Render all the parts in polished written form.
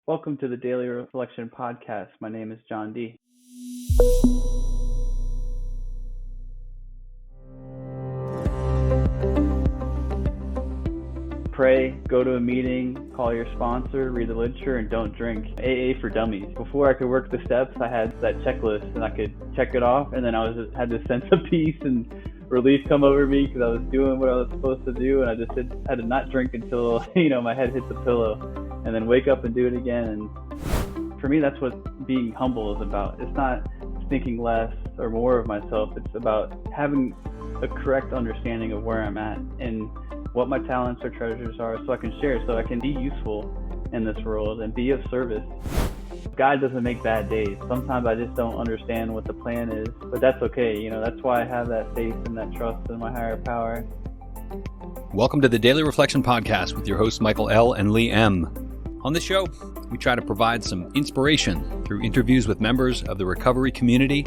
Welcome to the Daily Reflection Podcast. My name is John D. Pray, go to a meeting, call your sponsor, read the literature, and don't drink. AA for dummies. Before I could work the steps, I had that checklist and I could check it off, and then had this sense of peace and relief come over me because I was doing what I was supposed to do, and I just had to not drink until my head hit the pillow, and then wake up and do it again. And for me, that's what being humble is about. It's not thinking less or more of myself. It's about having a correct understanding of where I'm at and what my talents or treasures are so I can share, so I can be useful in this world and be of service. God doesn't make bad days. Sometimes I just don't understand what the plan is, but that's okay. That's why I have that faith and that trust in my higher power. Welcome to the Daily Reflection Podcast with your hosts Michael L. and Lee M. On this show, we try to provide some inspiration through interviews with members of the recovery community.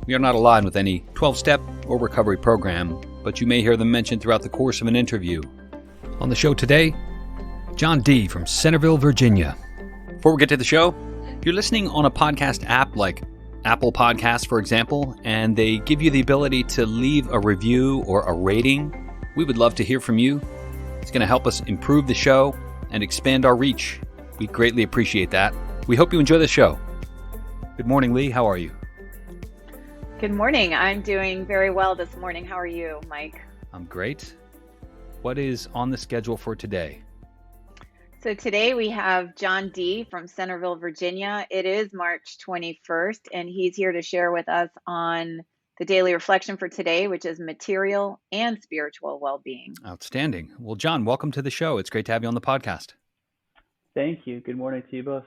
We are not aligned with any 12-step or recovery program, but you may hear them mentioned throughout the course of an interview. On the show today, John D. from Centreville, Virginia. Before we get to the show, you're listening on a podcast app like Apple Podcasts, for example, and they give you the ability to leave a review or a rating. We would love to hear from you. It's going to help us improve the show and expand our reach. We greatly appreciate that. We hope you enjoy the show. Good morning, Lee. How are you? Good morning. I'm doing very well this morning. How are you, Mike? I'm great. What is on the schedule for today? So today we have John D. from Centreville, Virginia. It is March 21st, and he's here to share with us on the daily reflection for today, which is material and spiritual well-being. Outstanding. Well, John, welcome to the show. It's great to have you on the podcast. Thank you. Good morning to you both.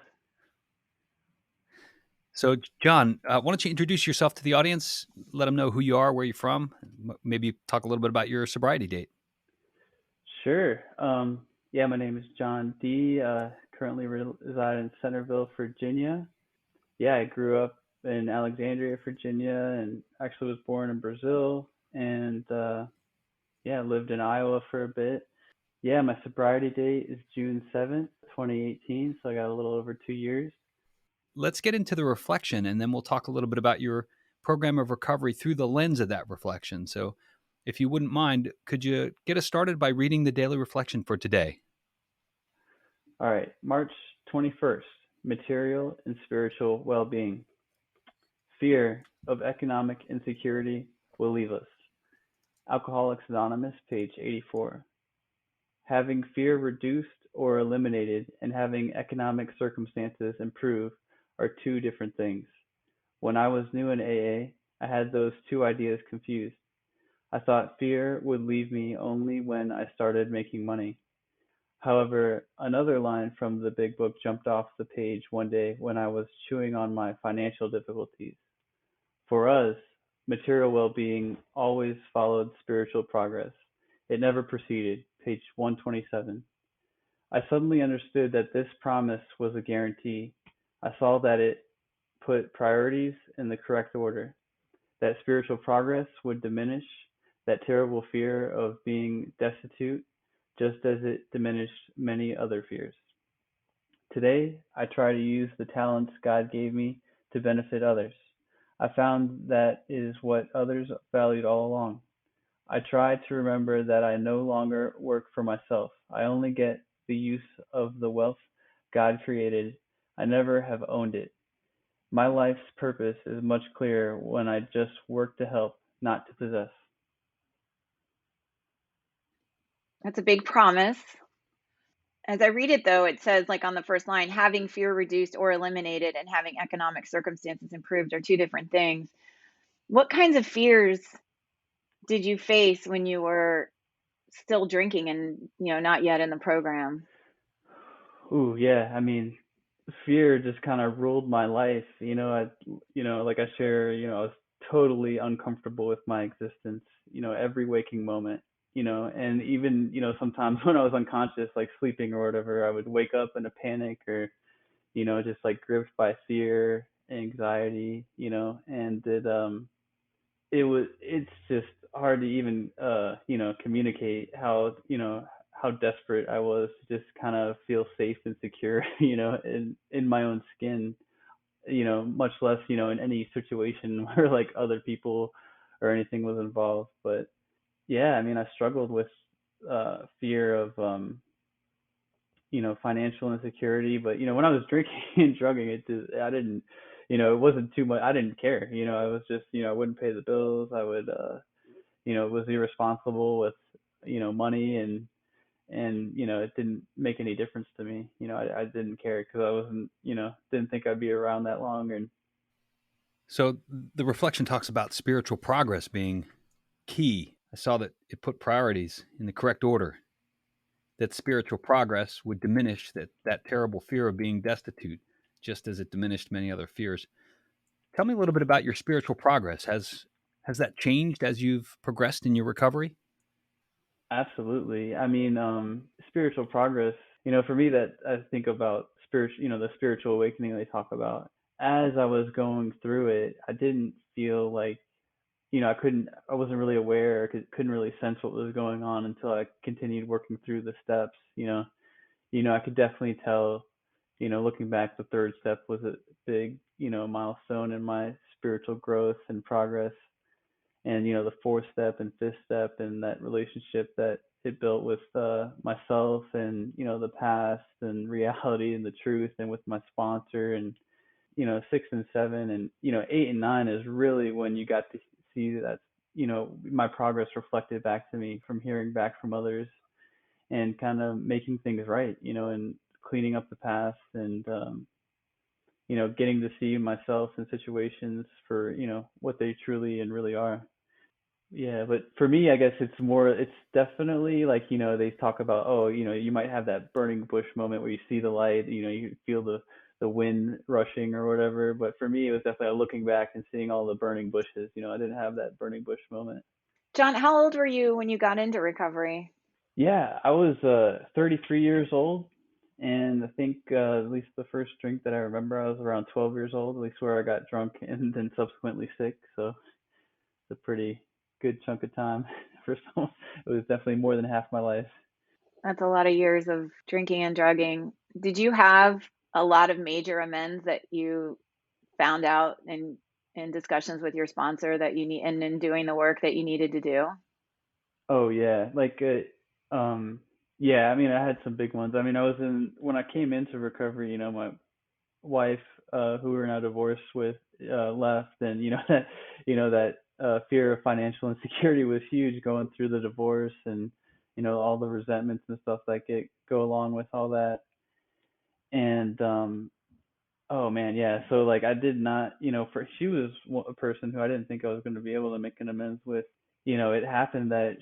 So, John, why don't you introduce yourself to the audience? Let them know who you are, where you're from. Maybe talk a little bit about your sobriety date. Sure. My name is John D. Currently reside in Centreville, Virginia. I grew up in Alexandria, Virginia, and actually was born in Brazil, and lived in Iowa for a bit. My sobriety date is June 7th, 2018, so I got a little over 2 years. Let's get into the reflection, and then we'll talk a little bit about your program of recovery through the lens of that reflection. So if you wouldn't mind, could you get us started by reading the daily reflection for today? All right, March 21st, material and spiritual well-being. Fear of economic insecurity will leave us. Alcoholics Anonymous, page 84. Having fear reduced or eliminated and having economic circumstances improve are two different things. When I was new in AA, I had those two ideas confused. I thought fear would leave me only when I started making money. However, another line from the big book jumped off the page one day when I was chewing on my financial difficulties. For us, material well-being always followed spiritual progress. It never preceded, page 127. I suddenly understood that this promise was a guarantee. I saw that it put priorities in the correct order, that spiritual progress would diminish that terrible fear of being destitute, just as it diminished many other fears. Today, I try to use the talents God gave me to benefit others. I found that is what others valued all along. I try to remember that I no longer work for myself. I only get the use of the wealth God created. I never have owned it. My life's purpose is much clearer when I just work to help, not to possess. That's a big promise. As I read it, though, it says, like on the first line, having fear reduced or eliminated and having economic circumstances improved are two different things. What kinds of fears did you face when you were still drinking and, not yet in the program? Ooh, yeah. Fear just kind of ruled my life. Like I share, I was totally uncomfortable with my existence, every waking moment, and even, sometimes when I was unconscious, like sleeping or whatever, I would wake up in a panic or, just like gripped by fear, anxiety, and it's just hard to even, communicate how how desperate I was to just kind of feel safe and secure, in my own skin, much less, in any situation where like other people or anything was involved. But yeah, I mean, I struggled with fear of financial insecurity. But when I was drinking and drugging, I didn't, it wasn't too much. I didn't care. I was just, I wouldn't pay the bills. I would, was irresponsible with, money, and it didn't make any difference to me. I didn't care because I wasn't, didn't think I'd be around that long. And So the reflection talks about spiritual progress being key. I saw that it put priorities in the correct order, that spiritual progress would diminish that terrible fear of being destitute, just as it diminished many other fears. Tell me a little bit about your spiritual progress. Has that changed as you've progressed in your recovery? absolutely. I mean, spiritual progress, for me, that I think about the spiritual awakening they talk about. As I was going through it, I didn't feel like, I wasn't really aware, couldn't really sense what was going on until I continued working through the steps. I could definitely tell, looking back, the third step was a big, milestone in my spiritual growth and progress. And, the fourth step and fifth step and that relationship that it built with myself and, the past and reality and the truth, and with my sponsor. And, six and seven, and, eight and nine is really when you got to see that, my progress reflected back to me from hearing back from others and kind of making things right, and cleaning up the past, and getting to see myself in situations for, what they truly and really are. Yeah, but for me, I guess it's definitely like, they talk about, oh, you might have that burning bush moment where you see the light, you feel the wind rushing or whatever. But for me, it was definitely looking back and seeing all the burning bushes. I didn't have that burning bush moment. John, how old were you when you got into recovery? Yeah, I was 33 years old, and I think at least the first drink that I remember, I was around 12 years old, at least where I got drunk and then subsequently sick. So it's a pretty good chunk of time for someone. It was definitely more than half my life. That's a lot of years of drinking and drugging. Did you have a lot of major amends that you found out in discussions with your sponsor that you need, and in doing the work that you needed to do? Oh yeah, like yeah. I mean, I had some big ones. I mean, when I came into recovery. My wife, who we're now divorced with, left, and that fear of financial insecurity was huge going through the divorce, and all the resentments and stuff that go along with all that. And oh man, yeah. So like I did not, for she was a person who I didn't think I was going to be able to make an amends with. It happened that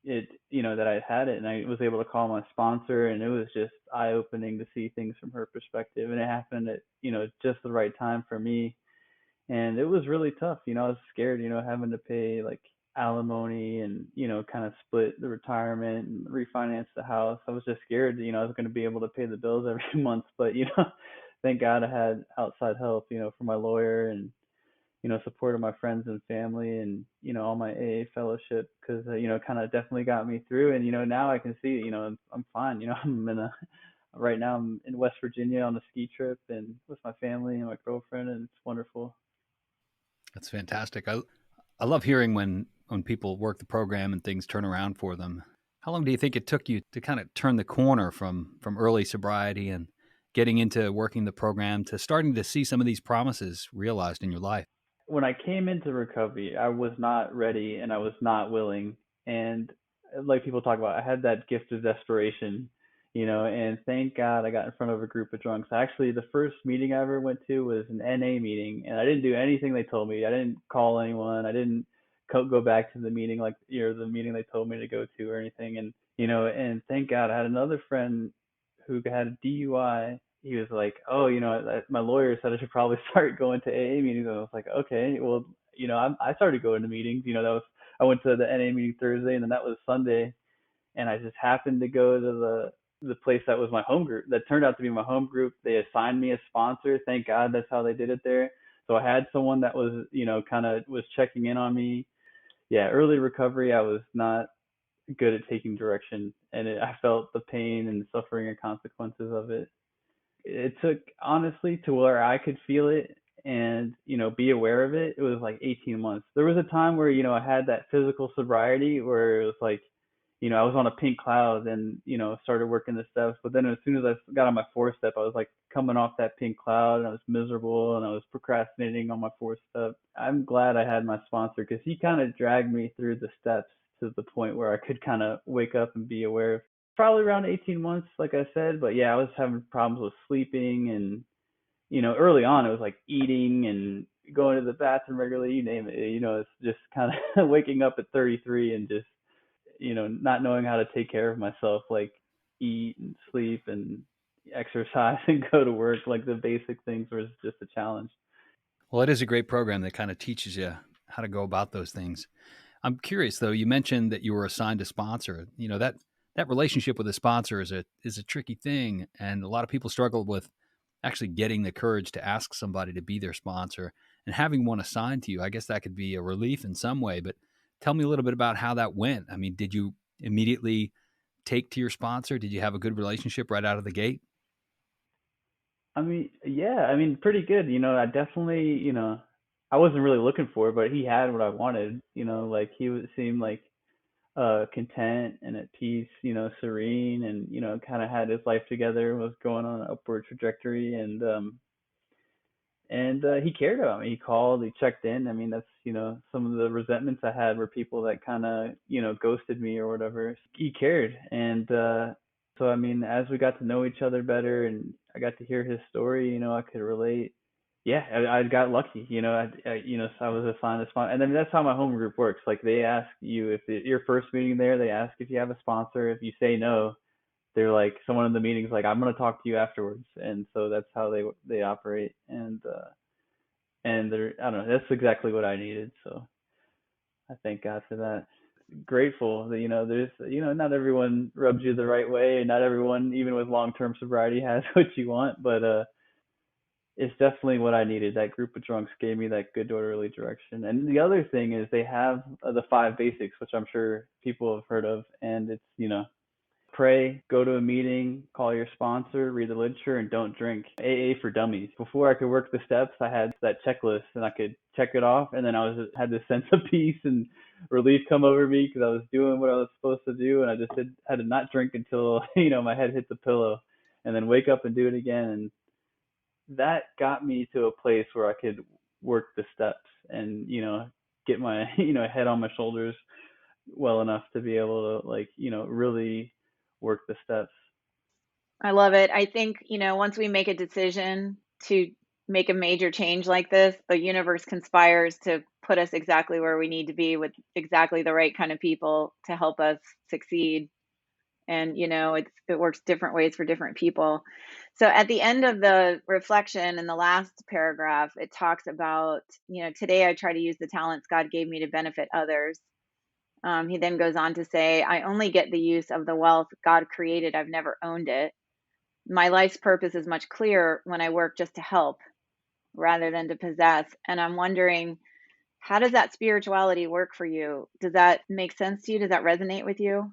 that I had it, and I was able to call my sponsor, and it was just eye opening to see things from her perspective. And it happened at, just the right time for me. And it was really tough. I was scared, having to pay like alimony and, kind of split the retirement and refinance the house. I was just scared, I was going to be able to pay the bills every month. But, thank God I had outside help, from my lawyer, and, support of my friends and family, and, all my AA fellowship, because, kind of definitely got me through. And, now I can see, I'm fine. Right now I'm in West Virginia on a ski trip and with my family and my girlfriend, and it's wonderful. That's fantastic. I love hearing when people work the program and things turn around for them. How long do you think it took you to kind of turn the corner from early sobriety and getting into working the program to starting to see some of these promises realized in your life? When I came into recovery, I was not ready and I was not willing. And like people talk about, I had that gift of desperation, and thank God I got in front of a group of drunks. Actually, the first meeting I ever went to was an NA meeting, and I didn't do anything they told me. I didn't call anyone. I didn't go back to the meeting, like, the meeting they told me to go to or anything. And, and thank God I had another friend who had a DUI. He was like, "Oh, my lawyer said I should probably start going to AA meetings." And I was like, "Okay, well, I started going to meetings. I went to the NA meeting Thursday, and then that was Sunday, and I just happened to go to the place that was my home group. That turned out to be my home group. They assigned me a sponsor. Thank God that's how they did it there. So I had someone that was, kind of was checking in on me. Yeah, early recovery, I was not good at taking direction, and I felt the pain and suffering and consequences of it. It took, honestly, to where I could feel it and be aware of it. It was like 18 months. There was a time where I had that physical sobriety where it was like I was on a pink cloud and started working the steps. But then as soon as I got on my fourth step, I was like coming off that pink cloud and I was miserable and I was procrastinating on my fourth step. I'm glad I had my sponsor because he kind of dragged me through the steps to the point where I could kind of wake up and be aware. Probably around 18 months, like I said. But yeah, I was having problems with sleeping, and early on it was like eating and going to the bathroom regularly, you name it. It's just kind of waking up at 33 and just not knowing how to take care of myself, like eat and sleep and exercise and go to work. Like the basic things was just a challenge. Well, it is a great program that kind of teaches you how to go about those things. I'm curious though. You mentioned that you were assigned a sponsor. That relationship with a sponsor is a tricky thing, and a lot of people struggle with actually getting the courage to ask somebody to be their sponsor and having one assigned to you. I guess that could be a relief in some way. But tell me a little bit about how that went. I mean, did you immediately take to your sponsor? Did you have a good relationship right out of the gate? I mean, yeah, I mean, pretty good. I definitely, I wasn't really looking for it, but he had what I wanted. Like he would seem like content and at peace, serene, and kind of had his life together, was going on an upward trajectory, and he cared about me. He called, he checked in. I mean, that's some of the resentments I had were people that kind of ghosted me or whatever. He cared, and so I mean, as we got to know each other better, and I got to hear his story, I could relate. Yeah, I got lucky. So I was assigned a sponsor, and then that's how my home group works. Like they ask you if your first meeting there, they ask if you have a sponsor. If you say no, they're like, someone in the meeting's like, I'm gonna talk to you afterwards, and so that's how they operate. And they're, I don't know, that's exactly what I needed. So I thank God for that. Grateful that there's not everyone rubs you the right way, and not everyone, even with long-term sobriety, has what you want. But it's definitely what I needed. That group of drunks gave me that good orderly direction. And the other thing is they have the five basics, which I'm sure people have heard of, and it's pray, go to a meeting, call your sponsor, read the literature, and don't drink. AA for dummies. Before I could work the steps, I had that checklist and I could check it off, and then had this sense of peace and relief come over me because I was doing what I was supposed to do, and I just had to not drink until my head hit the pillow, and then wake up and do it again. And that got me to a place where I could work the steps and get my head on my shoulders well enough to be able to, like, really work the steps. I love it. I think, once we make a decision to make a major change like this, the universe conspires to put us exactly where we need to be with exactly the right kind of people to help us succeed. And, it works different ways for different people. So at the end of the reflection in the last paragraph, it talks about, today I try to use the talents God gave me to benefit others. He then goes on to say, I only get the use of the wealth God created. I've never owned it. My life's purpose is much clearer when I work just to help rather than to possess. And I'm wondering, how does that spirituality work for you? Does that make sense to you? Does that resonate with you?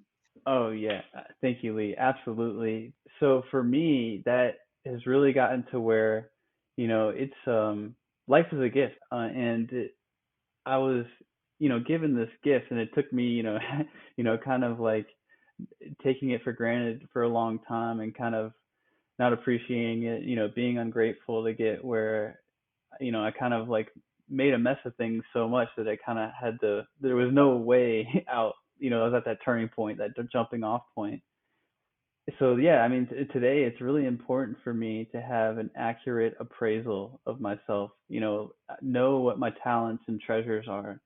Oh yeah, thank you, Lee. Absolutely. So for me, that has really gotten to where, it's life is a gift, and I was, given this gift, and it took me, kind of like taking it for granted for a long time, and kind of not appreciating it, being ungrateful to get where, I kind of like made a mess of things so much that I kind of had to, there was no way out. I was at that turning point, that jumping off point. So yeah, I mean, today it's really important for me to have an accurate appraisal of myself. Know what my talents and treasures are.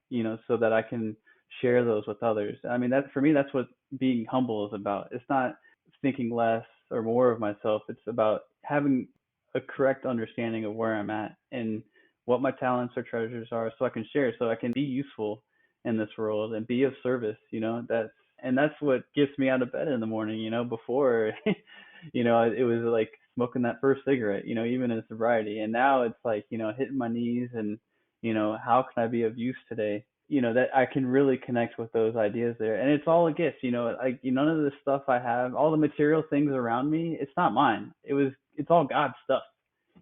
So that I can share those with others. I mean, that for me, that's what being humble is about. It's not thinking less or more of myself. It's about having a correct understanding of where I'm at and what my talents or treasures are, so I can share, so I can be useful in this world and be of service. That's what gets me out of bed in the morning. Before, it was like smoking that first cigarette. Even in sobriety, and now it's like hitting my knees and how can I be of use today? that I can really connect with those ideas there. And it's all a gift, like none of the stuff I have, all the material things around me, it's not mine. It's all God's stuff,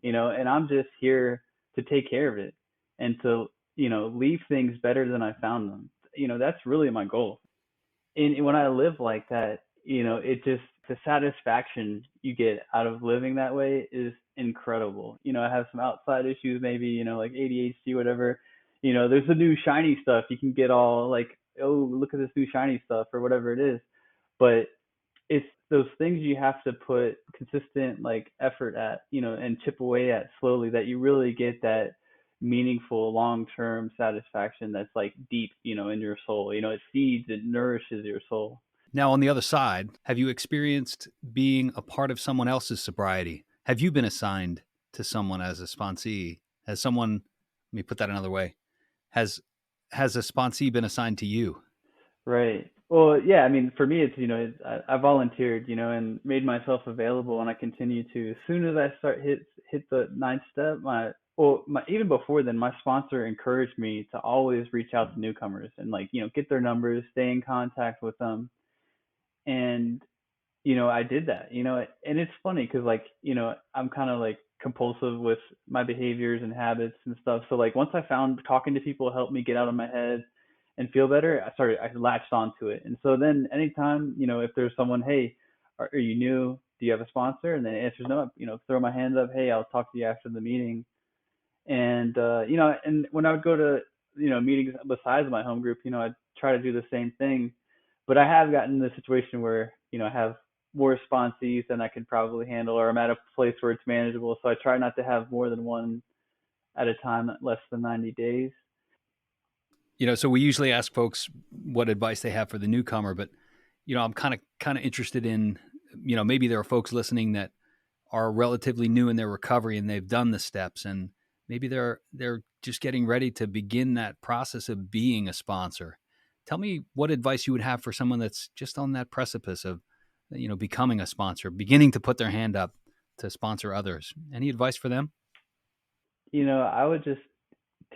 and I'm just here to take care of it and to, leave things better than I found them. That's really my goal. And when I live like that, it just, the satisfaction you get out of living that way is incredible. I have some outside issues, maybe, like ADHD, whatever. There's the new shiny stuff. You can get all like, oh, look at this new shiny stuff or whatever it is. But it's those things you have to put consistent like effort at, and chip away at slowly, that you really get that meaningful long-term satisfaction that's like deep, in your soul. It feeds, it nourishes your soul. Now, on the other side, have you experienced being a part of someone else's sobriety? Have you been assigned to someone as a sponsee? Has someone, let me put that another way, has a sponsee been assigned to you? Right. Well, yeah, I mean, for me, it's, I volunteered, and made myself available, and I continue to. As soon as I start hit the ninth step, even before then, my sponsor encouraged me to always reach out to newcomers and like, get their numbers, stay in contact with them. And I did that, and it's funny because like, I'm kind of like compulsive with my behaviors and habits and stuff. So like once I found talking to people helped me get out of my head and feel better, I latched onto it. And so then anytime, if there's someone, hey, are you new? Do you have a sponsor? And then the answer's no, throw my hand up, hey, I'll talk to you after the meeting. And and when I would go to meetings besides my home group, I'd try to do the same thing. But I have gotten in the situation where I have more sponsees than I can probably handle, or I'm at a place where it's manageable. So I try not to have more than one at a time, less than 90 days. So we usually ask folks what advice they have for the newcomer, but I'm kind of interested in, maybe there are folks listening that are relatively new in their recovery and they've done the steps, and maybe they're just getting ready to begin that process of being a sponsor. Tell me what advice you would have for someone that's just on that precipice of, becoming a sponsor, beginning to put their hand up to sponsor others. Any advice for them? I would just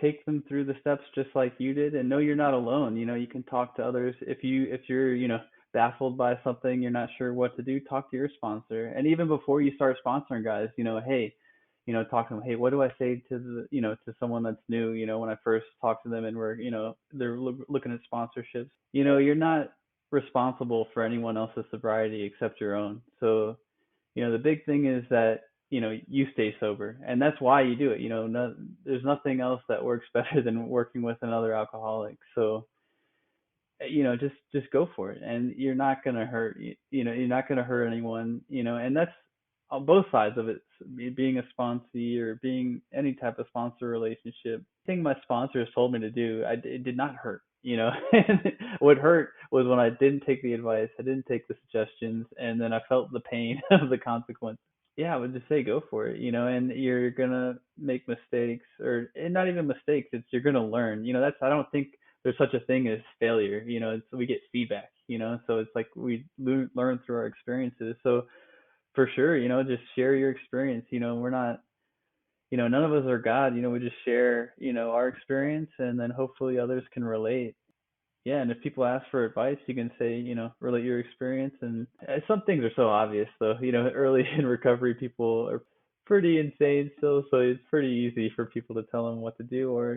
take them through the steps just like you did, and know you're not alone. You can talk to others. If you're baffled by something, you're not sure what to do, talk to your sponsor. And even before you start sponsoring guys, hey, talk to them, hey, what do I say to to someone that's new, when I first talk to them and we're, they're looking at sponsorships. You're not responsible for anyone else's sobriety except your own. So the big thing is that you stay sober, and that's why you do it. There's nothing else that works better than working with another alcoholic. So just go for it, and you're not going to hurt, you're not going to hurt anyone, and that's on both sides of it. Being a sponsee or being any type of sponsor relationship, the thing my sponsors told me to do, it did not hurt. And what hurt was when I didn't take the advice, I didn't take the suggestions, and then I felt the pain of the consequence. Yeah, I would just say go for it, and you're gonna make mistakes, or and not even mistakes. It's you're gonna learn. That's, I don't think there's such a thing as failure. It's, we get feedback. So it's like we learn through our experiences. So for sure, just share your experience. We're not, none of us are God. We just share, our experience, and then hopefully others can relate. Yeah, and if people ask for advice, you can say, relate your experience. And some things are so obvious, though. Early in recovery, people are pretty insane still, so it's pretty easy for people to tell them what to do. Or,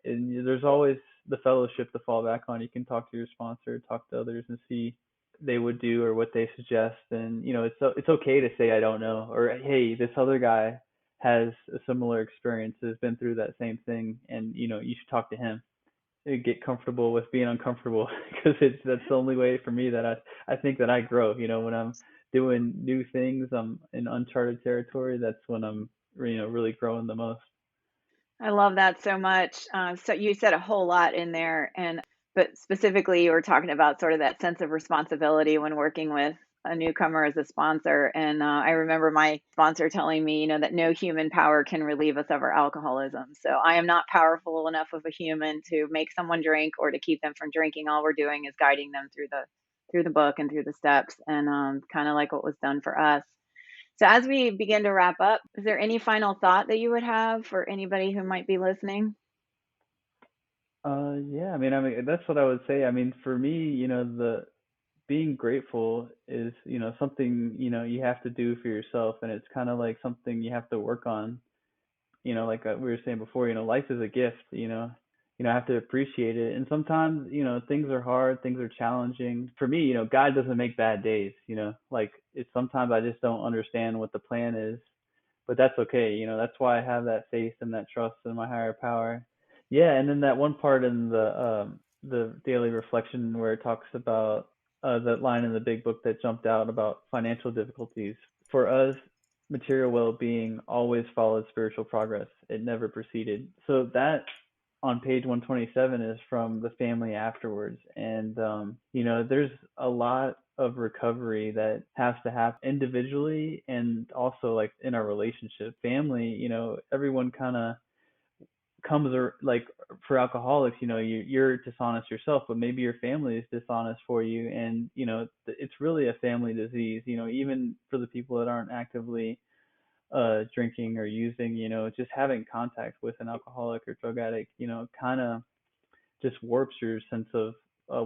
and there's always the fellowship to fall back on. You can talk to your sponsor, talk to others, and see they would do or what they suggest. And it's okay to say I don't know, or hey, this other guy has a similar experience, has been through that same thing, and you should talk to him. Get comfortable with being uncomfortable, because that's the only way for me that I think that I grow. When I'm doing new things, I'm in uncharted territory. That's when I'm really growing the most. I love that so much. So you said a whole lot in there, and but specifically, you were talking about sort of that sense of responsibility when working with a newcomer as a sponsor. And I remember my sponsor telling me, that no human power can relieve us of our alcoholism. So I am not powerful enough of a human to make someone drink or to keep them from drinking. All we're doing is guiding them through the book and through the steps, and kind of like what was done for us. So, as we begin to wrap up, is there any final thought that you would have for anybody who might be listening? Yeah, I mean, that's what I would say. I mean, for me, the being grateful is, something, you have to do for yourself, and it's kind of like something you have to work on. Like we were saying before, life is a gift, I have to appreciate it. And sometimes, things are hard, things are challenging. For me, God doesn't make bad days, like it's sometimes I just don't understand what the plan is, but that's okay. That's why I have that faith and that trust in my higher power. Yeah, and then that one part in the daily reflection where it talks about that line in the big book that jumped out about financial difficulties. For us, material well-being always followed spiritual progress. It never preceded. So that on page 127 is from the family afterwards. And, there's a lot of recovery that has to happen individually and also like in our relationship. Family, everyone kind of comes like for alcoholics, you're dishonest yourself, but maybe your family is dishonest for you. And, it's really a family disease, even for the people that aren't actively drinking or using, just having contact with an alcoholic or drug addict, kind of just warps your sense of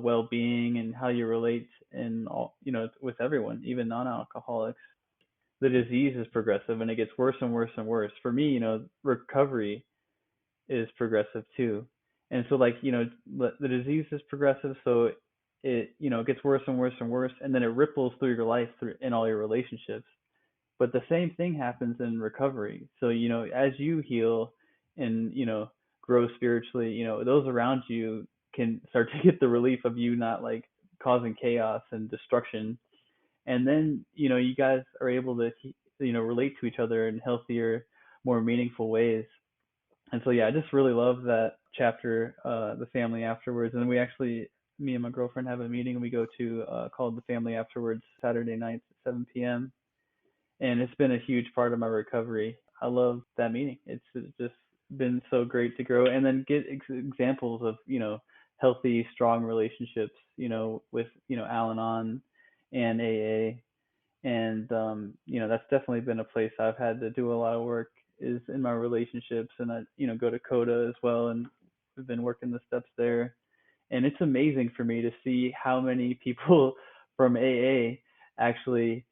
well-being and how you relate in all, with everyone, even non-alcoholics. The disease is progressive and it gets worse and worse and worse. For me, recovery is progressive too. And so like, the disease is progressive, so it, gets worse and worse and worse, and then it ripples through your life through in all your relationships. But the same thing happens in recovery. So, as you heal and, grow spiritually, those around you can start to get the relief of you not like causing chaos and destruction. And then, you guys are able to, relate to each other in healthier, more meaningful ways. And so, yeah, I just really love that chapter, the family afterwards. And we actually, me and my girlfriend have a meeting we go to called the family afterwards Saturday nights at 7 p.m. And it's been a huge part of my recovery. I love that meeting. It's just been so great to grow and then get examples of, healthy, strong relationships, with, Al-Anon and AA. And, that's definitely been a place I've had to do a lot of work is in my relationships. And I, go to CODA as well. And we've been working the steps there. And it's amazing for me to see how many people from AA actually,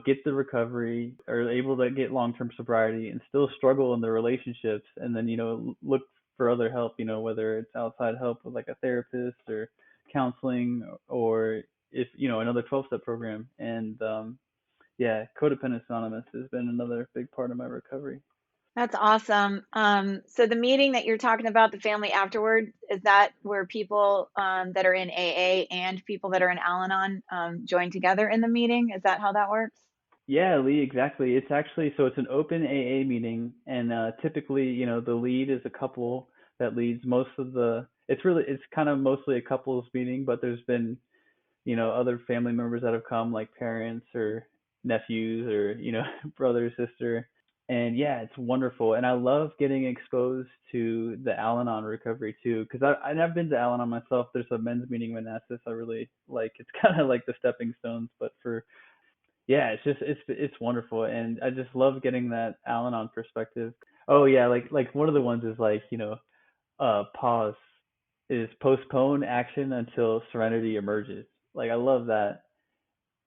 get the recovery, are able to get long-term sobriety and still struggle in their relationships. And then, look for other help, whether it's outside help with like a therapist or counseling or if, another 12-step program. And yeah, Codependence Anonymous has been another big part of my recovery. That's awesome. So the meeting that you're talking about, the family afterward, is that where people that are in AA and people that are in Al-Anon join together in the meeting? Is that how that works? Yeah, Lee, exactly. It's actually, so it's an open AA meeting, and typically, the lead is a couple that leads most of it's kind of mostly a couples meeting, but there's been, other family members that have come, like parents or nephews or, brother, sister. And yeah, it's wonderful. And I love getting exposed to the Al-Anon recovery too, because I've been to Al-Anon myself. There's a men's meeting in Manassas I really like. It's kind of like the stepping stones, but for yeah, it's wonderful, and I just love getting that Al-Anon perspective. Oh yeah, like one of the ones is like, pause is postpone action until serenity emerges. Like I love that.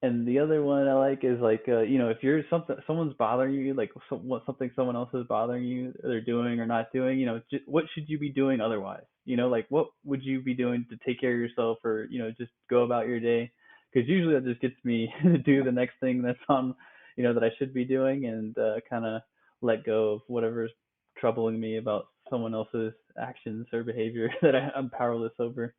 And the other one I like is like, if you're someone's bothering you, like something someone else is bothering you, or they're doing or not doing, what should you be doing otherwise? Like what would you be doing to take care of yourself, or just go about your day? Because usually that just gets me to do the next thing that's on, that I should be doing, and kind of let go of whatever's troubling me about someone else's actions or behavior that I'm powerless over.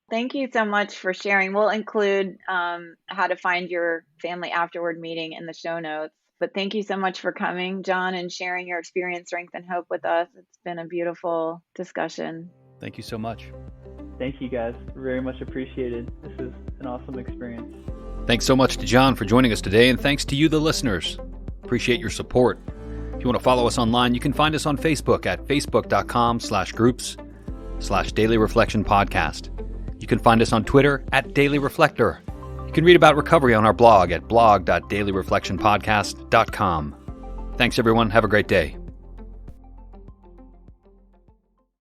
Thank you so much for sharing. We'll include how to find your family afterward meeting in the show notes. But thank you so much for coming, John, and sharing your experience, strength, and hope with us. It's been a beautiful discussion. Thank you so much. Thank you, guys. Very much appreciated. This is an awesome experience. Thanks so much to John for joining us today, and thanks to you, the listeners. Appreciate your support. If you want to follow us online, you can find us on Facebook at facebook.com/groups/Daily Reflection Podcast. You can find us on Twitter at Daily Reflector. You can read about recovery on our blog at blog.dailyreflectionpodcast.com. Thanks, everyone. Have a great day.